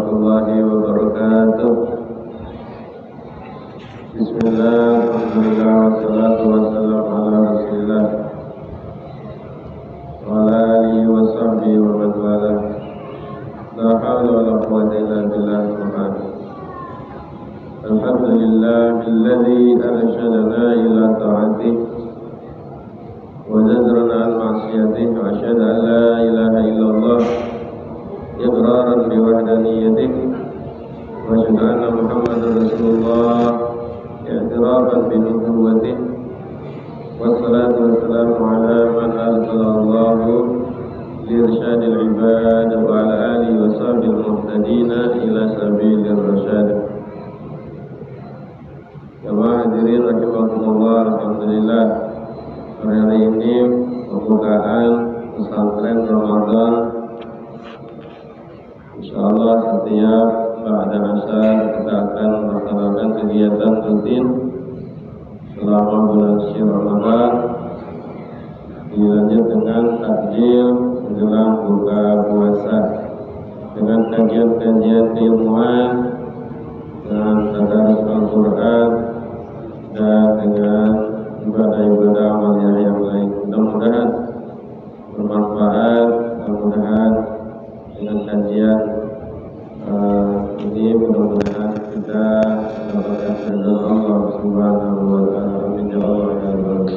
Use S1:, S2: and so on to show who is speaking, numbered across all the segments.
S1: warahmatullahi wabarakatuh. Bismillah, alhamdulillah, wassalatu wassalamu ala rasulillah wa ala alihi wa sahbihi wa man wala. La hawla wa la quwwata illa billah. Alhamdulillah alladzi arsyadana ila ta'atih wa zajrana an ma'siyatih wa asyhadu an la ilaha illallah iqraran bi wahdaniyatih wa asyhadu anna Muhammadar Rasulullah i'tirafan bi nubuwwatih wassalatu wassalamu ala man arsalallahu lirsyadil ibad wa ala alihi wa sahbihi muhtadina ila sabilir rasyad. Jamaah hadirin rahimakumullah, alhamdulillah hari ini pembukaan pesantren Ramadan. Insyaallah setiap ba'da asar kita akan melaksanakan kegiatan rutin selama bulan suci Ramadan, dilanjut dengan takjil menjelang buka puasa dengan kajian-kajian keilmuan, dengan tadarus Al-Quran, dan dengan ibadah-ibadah amaliyah yang lain. Mudah-mudahan bermanfaat, mudah-mudahan dengan kajian ini mudah-mudahan kita mendapatkan ridha Allah Subhanahu wa taala. Amin ya Allah ya rabbal.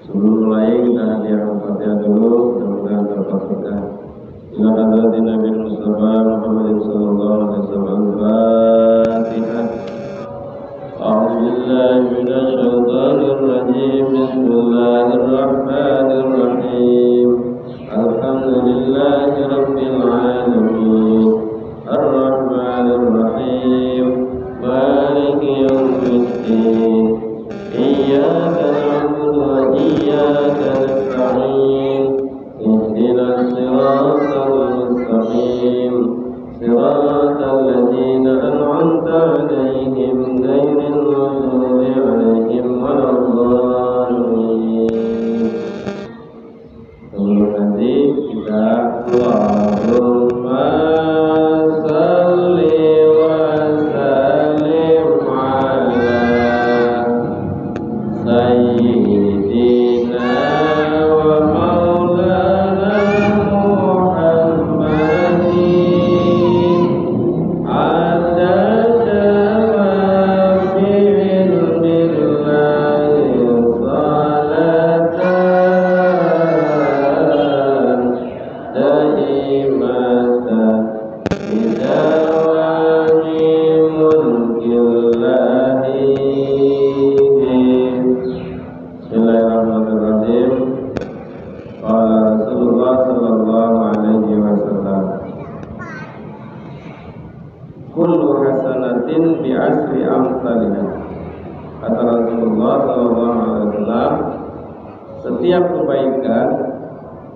S1: Sebelum mulai kita hadiahkan Fatihah dulu, mudah-mudahan terberkah. Ila hadratin Nabi Mustafa Muhammadin sallallahu alaihi wasallam. Fatihah. A'udzu billahi minasy syaithanir rajim. Bismillahirrahmanirrahim. Alhamdulillahi rabbil alamin. Ar-Rahmanir Rahim. Maliki yaumiddin. Iyyaka na'budu wa iyyaka nasta'in. Ihdinas siratal mustaqim. Siratal ladzina an'amta 'alaihim ghairil maghdubi 'alaihim waladdallin. Nanti kita Allahumma salli wa sallim ala sayyidina wa maulana Muhammadin adada ma fi ilmillahi salatan daimatan bidawami mulkillahi. Bismillahirrahmanirrahim. Qala Rasulullah sallallahu alaihi wasallam, kullu hasanatin bi asri amsalha. Kata Rasulullah sallallahu alaihi wasallam, setiap kebaikan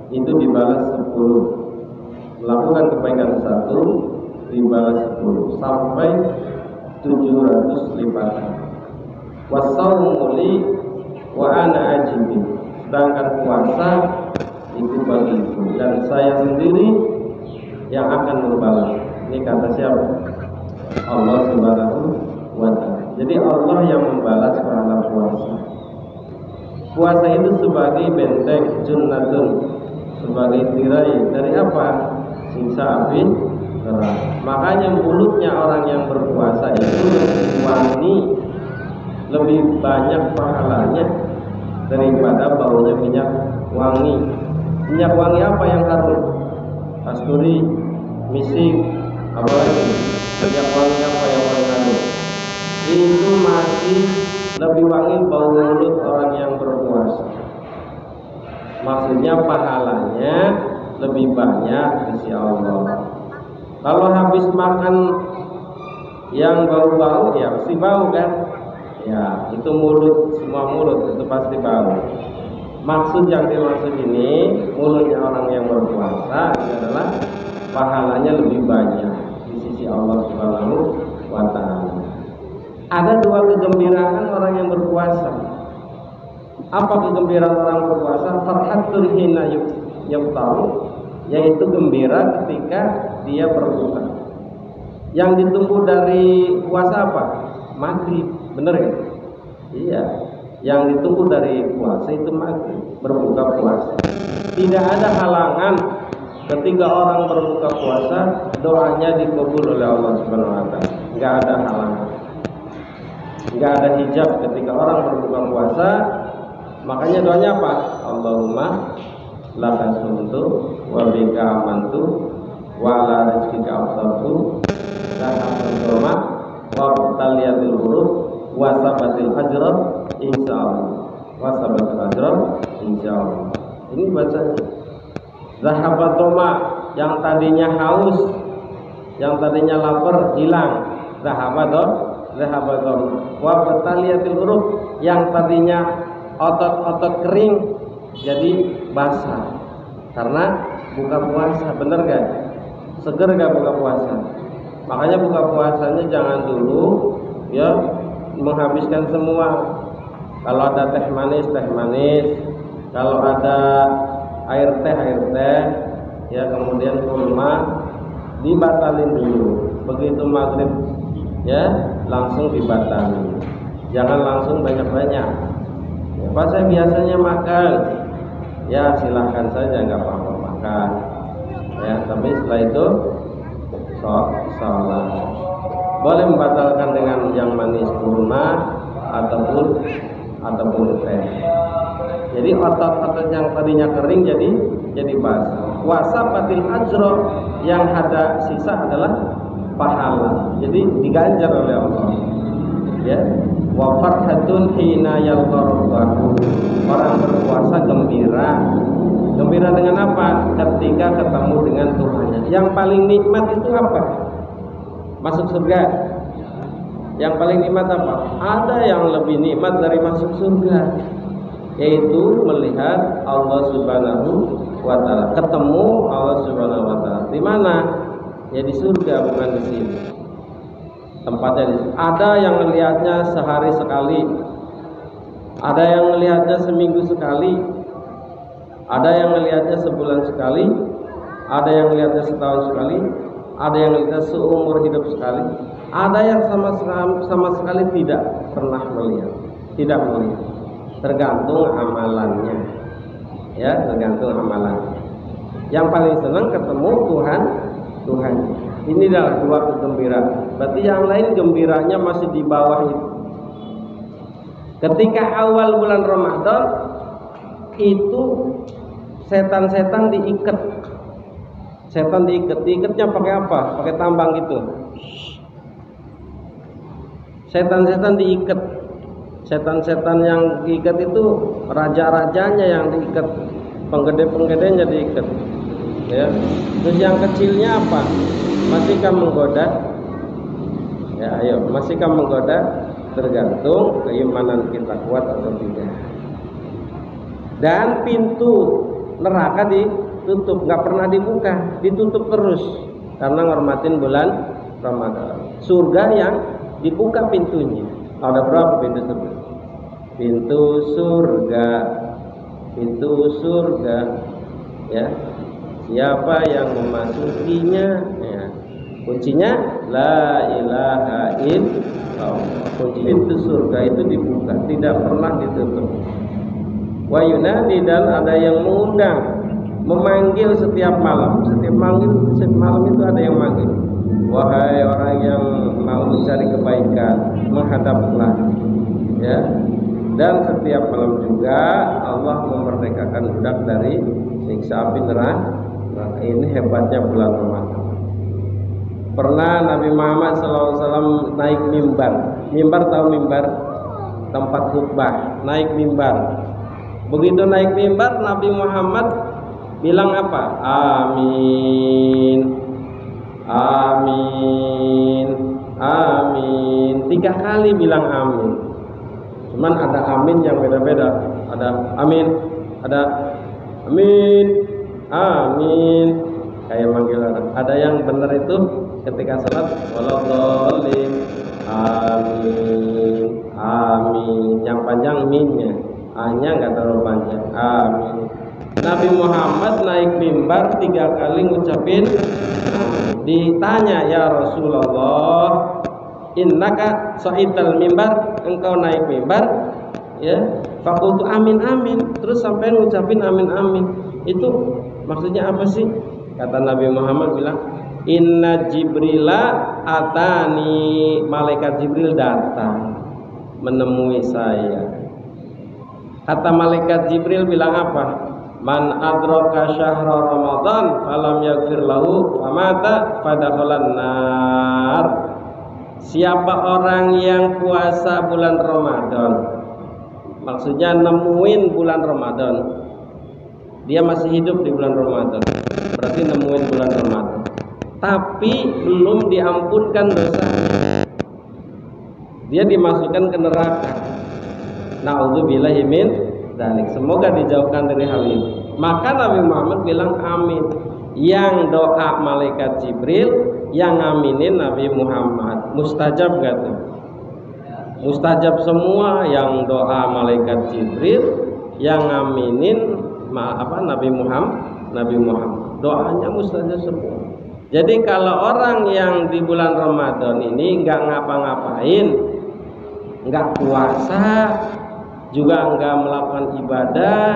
S1: itu dibalas 10. Melakukan kebaikan 1 dibalas 10 sampai 700 lipatan. Wasaumu li wa ana ajibi. Sedangkan puasa itu bagiku dan saya sendiri yang akan membalas. Ini kata siapa? Allah Subhanahu wa ta'ala. Jadi Allah yang membalas pahala puasa. Puasa itu sebagai benteng, junnatun, sebagai tirai dari apa? Siksa api neraka. Makanya mulutnya orang yang berpuasa itu lebih wangi, lebih banyak pahalanya daripada baunya minyak wangi. Minyak wangi apa yang harum? Kasturi, misik, apa lagi? Minyak wangi apa yang paling harum? Itu masih lebih wangi bau mulut orang yang berpuasa. Maksudnya pahalanya lebih banyak di sisi Allah. Kalau habis makan yang bau-bau ya pasti bau kan? Ya, itu mulut, semua mulut itu pasti bau. Maksud yang dimaksud ini, mulutnya orang yang berpuasa ini adalah pahalanya lebih banyak di sisi Allah Subhanahu wa ta'ala. Ada 2 kegembiraan orang yang berpuasa. Apa kegembiraan orang berpuasa? Farhatul hina yaftaru yaitu gembira ketika dia berbuka. Yang ditunggu dari puasa apa? Maghrib, bener kan? Iya, yang ditunggu dari puasa itu maghrib, berbuka puasa. Tidak ada halangan ketika orang berbuka puasa doanya dikabul oleh Allah Subhanahu wa taala. Enggak ada halangan. Enggak ada hijab ketika orang berbuka puasa. Makanya doanya apa? Allahumma laka sumtu wa bika amantu wa ala rizqika afdaltu zahatul doma wa taliyatil huruf wa sabatil ajra insyaallah wa sabatil ajra insyaallah. Ini bacanya zahabat doma, yang tadinya haus, yang tadinya lapar hilang. Zahabat doma wa taliyatil huruf, yang tadinya otot-otot kering jadi basah karena buka puasa. Bener gak? Seger gak buka puasa? Makanya buka puasanya jangan dulu ya menghabiskan semua. Kalau ada teh manis, kalau ada air teh ya, kemudian kurma dibatalin dulu. Begitu maghrib ya langsung dibatalin, jangan langsung banyak-banyak ya. Pas saya biasanya makan ya silahkan saja, nggak apa-apa makan ya, tapi setelah itu sholat. Boleh membatalkan dengan yang manis, kurma ataupun teh. Jadi otot-otot yang tadinya kering jadi basah. Puasa batil ajro, yang ada sisa adalah pahala. Jadi diganjar oleh Allah. Ya. Wa farhatun hina yalqarbahu. Orang berpuasa gembira. Gembira dengan apa? Ketika ketemu dengan Tuhannya. Yang paling nikmat itu apa? Masuk surga. Yang paling nikmat apa? Ada yang lebih nikmat dari masuk surga, yaitu melihat Allah Subhanahu wa taala. Ketemu Allah Subhanahu wa taala. Di mana? Ya di surga, bukan di sini. Tempatnya di sini. Ada yang melihatnya sehari sekali. Ada yang melihatnya seminggu sekali. Ada yang melihatnya sebulan sekali. Ada yang melihatnya setahun sekali. Ada yang melihatnya seumur hidup sekali. Ada yang sama sekali tidak pernah melihat. Tidak melihat. Tergantung amalannya. Ya, tergantung amalannya. Yang paling senang ketemu Tuhan. Ini adalah dua kegembiraan. Berarti yang lain gembiranya masih di bawah itu. Ketika awal bulan Ramadan itu setan-setan diikat. Setan diikatnya pakai apa? Pakai tambang gitu. Setan-setan diikat. Setan-setan yang diikat itu raja-rajanya yang diikat, penggede-penggedenya diikat. Ya. Terus yang kecilnya apa? Masihkah menggoda? Ya, ayo, masihkah menggoda? Tergantung keimanan kita kuat atau tidak. Dan pintu neraka ditutup, nggak pernah dibuka, ditutup terus karena ngormatin bulan Ramadan. Surga yang dibuka pintunya. Ada berapa pintu surga? Pintu surga, ya. Siapa yang memasukinya, ya. Kuncinya la ilaha illallah. Kunci pintu surga itu dibuka, tidak pernah ditutup. Wa yunadi, dan ada yang mengundang, memanggil setiap malam. Setiap malam itu ada yang manggil. Wahai orang yang mau mencari kebaikan, menghadaplah, ya. Dan setiap malam juga Allah memerdekakan budak dari siksa api neraka. Ini hebatnya bulan Ramadan. Pernah Nabi Muhammad SAW naik mimbar. Mimbar, tahu mimbar? Tempat khutbah. Naik mimbar. Begitu naik mimbar, Nabi Muhammad bilang apa? Amin, amin, amin. 3 kali bilang amin. Cuman ada amin yang beda-beda. Ada amin, ada amin, amin. Kayak manggil orang. Ada yang benar itu ketika salat waladhdallin, amin, amin. Yang panjang minnya, A-nya nggak terlalu panjang. Amin. Nabi Muhammad naik mimbar 3 kali ngucapin. Ditanya, ya Rasulullah, innaka sa'ital mimbar, engkau naik mimbar, ya. Fakultu amin amin, terus sampai ngucapin amin amin. Itu maksudnya apa sih? Kata Nabi Muhammad bilang, inna Jibrila atani, malaikat Jibril datang menemui saya. Kata malaikat Jibril bilang apa? Man adraka syahra Ramadan falam yaghfir lahu famata fadakhalan nar. Siapa orang yang puasa bulan Ramadan, maksudnya nemuin bulan Ramadan, dia masih hidup di bulan Ramadan, berarti nemuin bulan Ramadan, tapi belum diampunkan dosanya, dia dimasukkan ke neraka. Na'udzubillahi min dzalik. Semoga dijauhkan dari hal ini. Maka Nabi Muhammad bilang amin. Yang doa malaikat Jibril, yang aminin Nabi Muhammad. Mustajab gak tuh? Mustajab semua. Yang doa malaikat Jibril, yang aminin Nabi Muhammad. Doanya mustajab semua. Jadi kalau orang yang di bulan Ramadan ini nggak ngapa-ngapain, nggak puasa, juga nggak melakukan ibadah,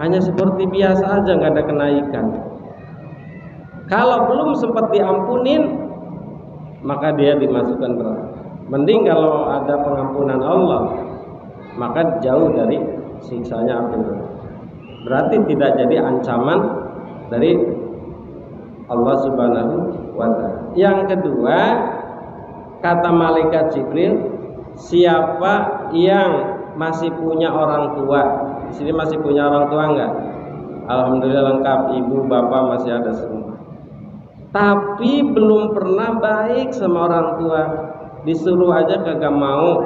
S1: hanya seperti biasa aja, nggak ada kenaikan. Kalau belum sempat diampunin, maka dia dimasukkan neraka. Mending kalau ada pengampunan Allah, maka jauh dari siksanya api neraka. Berarti tidak jadi ancaman dari Allah Subhanahu wa ta'ala. Yang kedua, kata malaikat Jibril, siapa yang masih punya orang tua? Di sini masih punya orang tua enggak? Alhamdulillah lengkap, ibu bapak masih ada semua. Tapi belum pernah baik sama orang tua. Disuruh aja kagak mau,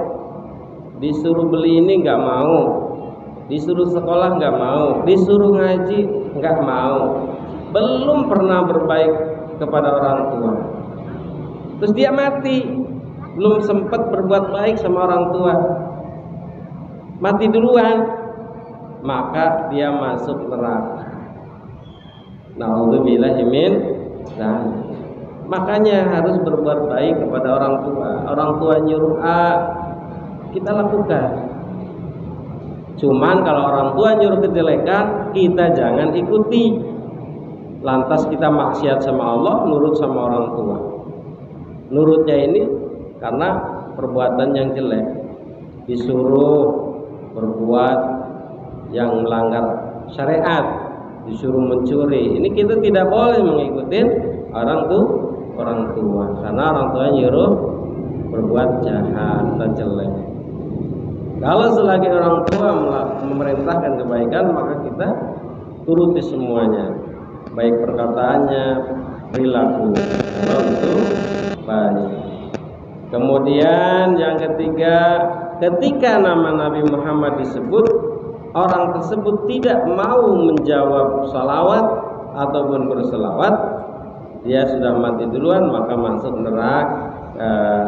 S1: disuruh beli ini enggak mau, disuruh sekolah enggak mau, disuruh ngaji enggak mau. Belum pernah berbaik kepada orang tua. Terus dia mati, belum sempat berbuat baik sama orang tua, mati duluan, maka dia masuk neraka. Na'udzubillahi min dzalik. Makanya harus berbuat baik kepada orang tua. Orang tua nyuruh A, kita lakukan. Cuman kalau orang tua nyuruh kejelekan, kita jangan ikuti. Lantas kita maksiat sama Allah, nurut sama orang tua. Nurutnya ini karena perbuatan yang jelek, disuruh berbuat yang melanggar syariat, disuruh mencuri, ini kita tidak boleh mengikuti orang tua, karena orang tua nyuruh berbuat jahat dan jelek. Kalau selagi orang tua memerintahkan kebaikan, maka kita turuti semuanya, baik perkataannya, perilaku, kalau itu baik. Kemudian yang ketiga, ketika nama Nabi Muhammad disebut, orang tersebut tidak mau menjawab salawat ataupun berselawat, dia sudah mati duluan, maka masuk neraka.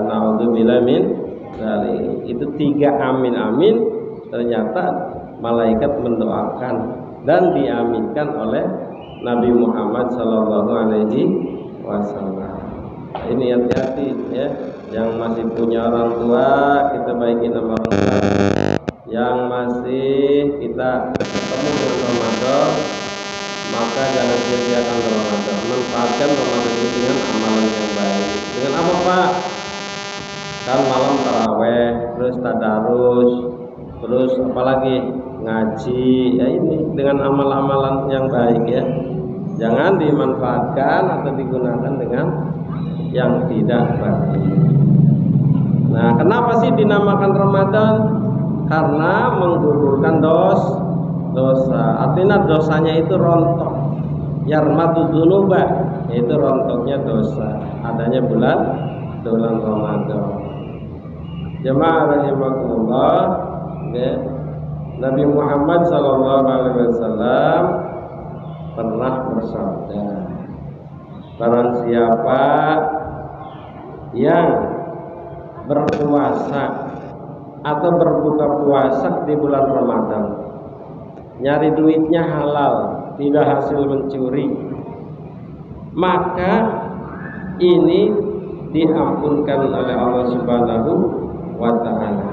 S1: Na'udzubillah min dzalik. Itu 3 amin amin, ternyata malaikat mendoakan dan diaminkan oleh Nabi Muhammad sallallahu alaihi wasallam. Ini hati-hati ya, yang masih punya orang tua kita baikin sama orang tua. Yang masih kita ketemu dengan Ramadan, maka jangan sia-siakan Ramadan. Manfaatkan Ramadan itu dengan amalan yang baik. Dengan apa Pak? Kan malam taraweh, terus tadarus, terus apalagi ngaji. Ya ini dengan amal-amalan yang baik ya. Jangan dimanfaatkan atau digunakan dengan yang tidak baik. Nah, kenapa sih dinamakan Ramadan? Karena menggugurkan dosa. Artinya dosanya itu rontok. Yarmatu dzunuba, yaitu rontoknya dosa. Adanya bulan Ramadan. Jemaah rahimakumullah, ya. Nabi Muhammad SAW pernah bersabda, barang siapa yang berpuasa atau berbuka puasa di bulan Ramadan, nyari duitnya halal, tidak hasil mencuri, maka ini diampunkan oleh Allah Subhanahu wa Ta'ala.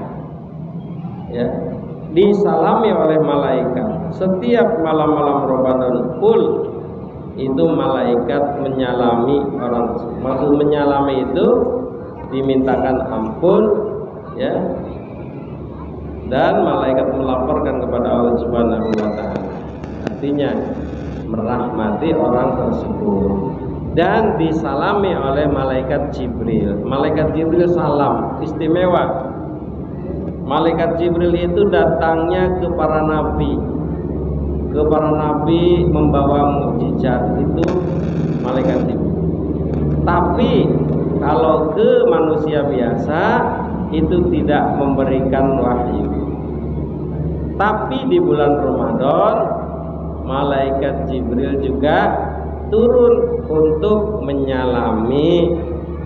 S1: Ya, disalami oleh malaikat setiap malam-malam Ramadan full. Itu malaikat menyalami orang tersebut. Maksud menyalami itu dimintakan ampun, ya, dan malaikat melaporkan kepada Allah Subhanahu wa Ta'ala. Artinya merahmati orang tersebut. Dan disalami oleh malaikat Jibril. Malaikat Jibril salam istimewa. Malaikat Jibril itu datangnya ke para nabi. Ke para nabi membawa mukjizat, itu malaikat Jibril. Tapi kalau ke manusia biasa itu tidak memberikan wahyu. Tapi di bulan Ramadan malaikat Jibril juga turun untuk menyalami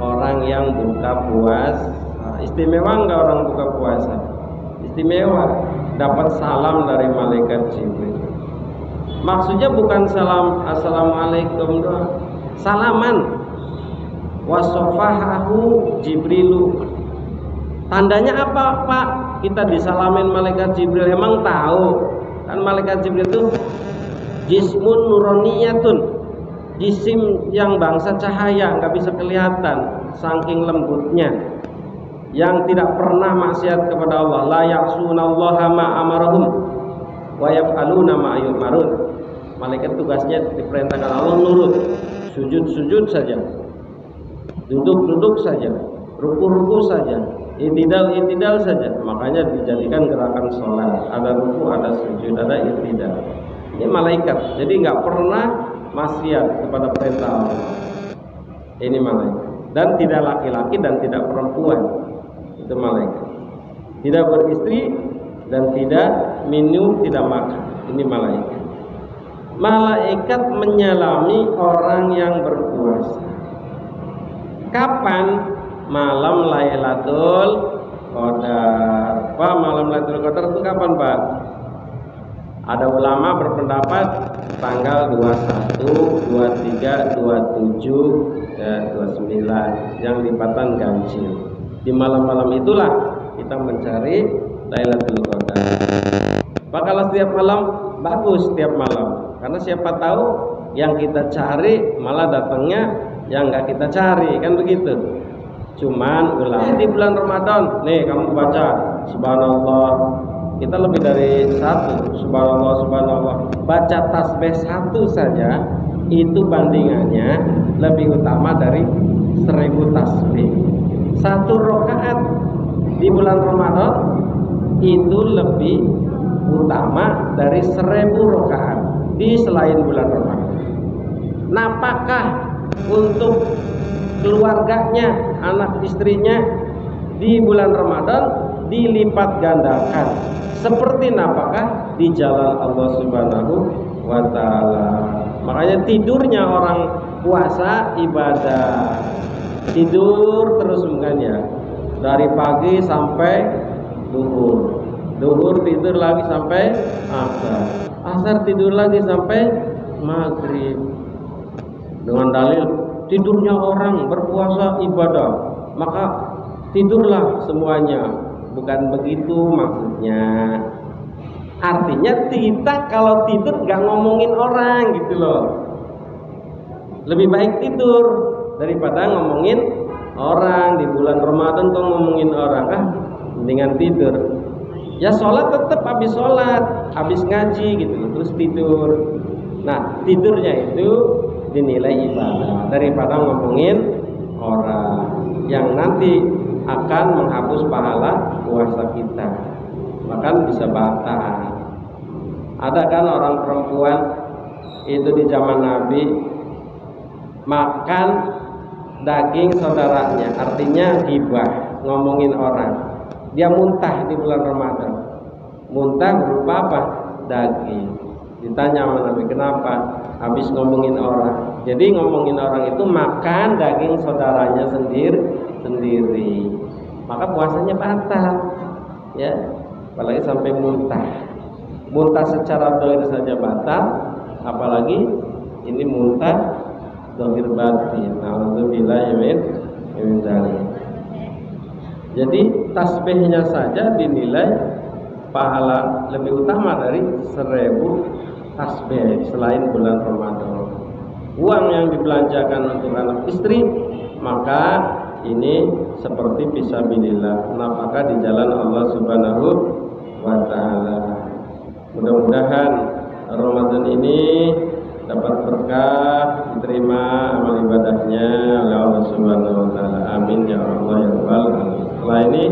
S1: orang yang buka puasa. Istimewa enggak orang buka puasa? Istimewa, dapat salam dari malaikat Jibril. Maksudnya bukan salam assalamualaikum doang, salaman. Wasofahahu Jibrilu. Tandanya apa, Pak? Kita disalamin malaikat Jibril. Emang tahu? Kan malaikat Jibril itu jismun nuroniyatun, jisim yang bangsa cahaya, nggak bisa kelihatan, saking lembutnya, yang tidak pernah maksiat kepada Allah. La ya'sunallaha ma amarahum wa yaf'aluna ma yu'marun. Malaikat tugasnya diperintahkan Allah nurut, sujud-sujud saja, duduk-duduk saja, ruku-ruku saja, i'tidal saja. Makanya dijadikan gerakan sholat, ada ruku, ada sujud, ada i'tidal. Ini malaikat, jadi nggak pernah maksiat kepada perintah Allah. Ini malaikat, dan tidak laki-laki dan tidak perempuan. Itu malaikat. Tidak beristri dan tidak minum, tidak makan. Ini malaikat. Malaikat menyalami orang yang berpuasa. Kapan? Malam Lailatul Qadar. Pak, malam Lailatul Qadar itu kapan, Pak? Ada ulama berpendapat tanggal 21, 23, 27, ya, 29 yang lipatan ganjil. Di malam-malam itulah kita mencari Lailatul Qadar. Pak, kalau setiap malam bagus, setiap malam. Karena siapa tahu yang kita cari malah datangnya yang nggak kita cari, kan begitu. Cuman ulama di bulan Ramadan, nih kamu baca subhanallah, kita lebih dari satu, subhanallah. Baca tasbih satu saja itu bandingannya lebih utama dari 1000 tasbih. Satu rakaat di bulan Ramadan itu lebih utama dari 1000 rakaat di selain bulan Ramadan. Napakah untuk keluarganya, anak istrinya di bulan Ramadan dilipat gandakan seperti napakah di jalan Allah Subhanahu wa Ta'ala. Makanya tidurnya orang puasa ibadah, tidur terus bukan ya, dari pagi sampai duhur, duhur tidur lagi sampai asar, asar tidur lagi sampai maghrib. Dengan dalil tidurnya orang berpuasa ibadah, maka tidurlah semuanya. Bukan begitu maksudnya. Artinya kita kalau tidur gak ngomongin orang gitu loh. Lebih baik tidur daripada ngomongin orang. Di bulan Ramadan kok ngomongin orang, mendingan tidur. Ya sholat tetap habis sholat, habis ngaji gitu, terus tidur. Nah tidurnya itu dinilai ibadah daripada ngomongin orang yang nanti akan menghapus pahala puasa kita, bahkan bisa batal. Ada kan orang perempuan itu di zaman Nabi makan daging saudaranya, artinya ghibah, ngomongin orang. Dia muntah di bulan Ramadan. Muntah berupa apa? Daging. Ditanya sama Nabi, kenapa? Habis ngomongin orang. Jadi ngomongin orang itu makan daging saudaranya sendiri. Maka puasanya batal. Ya, apalagi sampai muntah. muntah secara dohir saja batal, apalagi ini muntah dohir batin. Alhamdulillah min dzalik. Jadi tasbihnya saja dinilai pahala lebih utama dari 1000 tasbih selain bulan Ramadan. Uang yang dibelanjakan untuk anak istri, maka ini seperti fisabilillah, nafkah di jalan Allah Subhanahu wa taala. Mudah-mudahan Ramadan ini dapat berkah, diterima amal ibadahnya oleh Allah Subhanahu wa taala. Amin ya Allah ya rabbal alamin. Setelah ini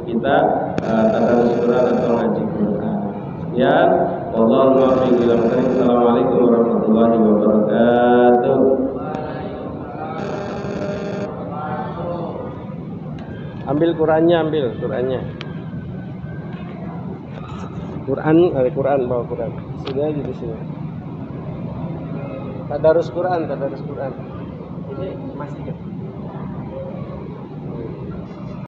S1: kita tadarus Quran atau ngaji Quran. Sekian, wallahu muwaffiq ila aqwamit thoriq. Assalamualaikum warahmatullahi wabarakatuh. Ambil Qurannya, Quran, bawa Quran. Sini aja di sini. Tadarus Quran. Ini masih